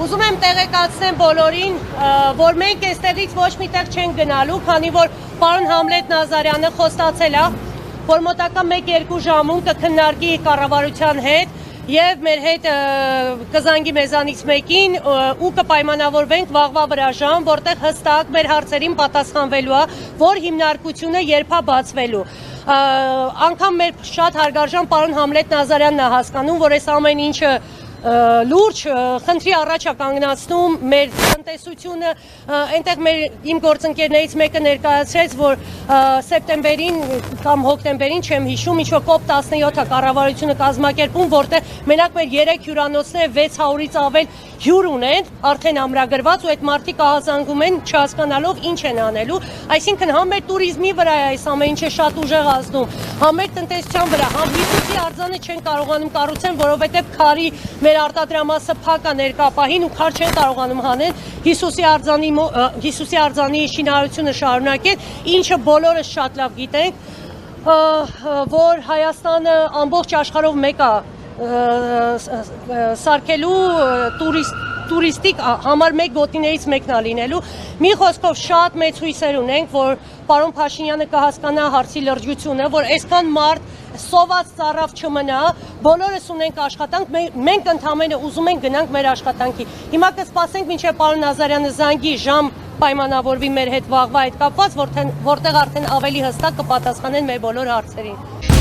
Ուզում եմ տեղեկացնեմ բոլորին, որ մենք այստեղից ոչ միտեղ չենք գնալու, քանի որ պարոն Համլետ Նազարյանը խոստացել է, որ մոտակա 1-2 ժամում կքննարկի կառավարության հետ եւ մեր հետ կզանգի մեզանից մեկին ու կպայմանավորվենք վաղվա վրա ժամ, որտեղ հստակ մեր հարցերին պատասխանվելու է, որ հիմնարկությունը երբ է բացվելու։ Անգամ մեր շատ հարգարժան պարոն Համլետ Նազարյանն է հասկանում, որ այս ամեն ինչը լուրջ խնդրի առաջ է կանգնացնում մեր տնտեսությունը, այնտեղ իմ գործընկերներից մեկը ներկայացրեց, որ սեպտեմբերին կամ հոկտեմբերին չեմ հիշում, ինչ-որ COP17-ը կառավարությունը կազմակերպում, որտեղ մենակ մեր 3 հյուրանոցները 600-ից ավել հյուր ունեն, արդեն ամրագրված, ու այդ մարդիկ ահազանգում են, չհասկանալով ինչ են անելու, այսինքն համ մեր туриզմի վրա է այս ամեն ինչը շատ ուժեղ ազդում, համ մեր տնտեսության վրա, համ հյուսիսի արձանը չեն կարողանում կառուցեն, որովհետև քարի մեր արտադրամասը փակ է ներկա պահին ու քար չեն կարողանում հանեն, հյուսիսի արձանի շինարարությունը շարունակեն, ինչը բոլորս շատ լավ գիտենք, որ Հայաստանը ամբողջ աշխարհով մեկ է սարքելու տուրիստիկ համար մեկ գոտիներից մեկն է լինելու։ Մի խոսքով շատ մեծ հույսեր ունենք, որ պարոն Փաշինյանը կհասկանա հարցի լրջությունը, որ այսքան մարդ սոված ծառավ չմնա, բոլորս ունենք աշխատանք, մենք ընդհանրապես ուզում ենք գնանք մեր աշխատանքի։ Հիմա կսպասենք մինչև պարոն Նազարյանը զանգի ժամ պայմանավորվի մեր հետ վաղվա հետ կապված, որտեղ արդեն ավելի հստակ կպատասխանեն մեր բոլոր հարցերին։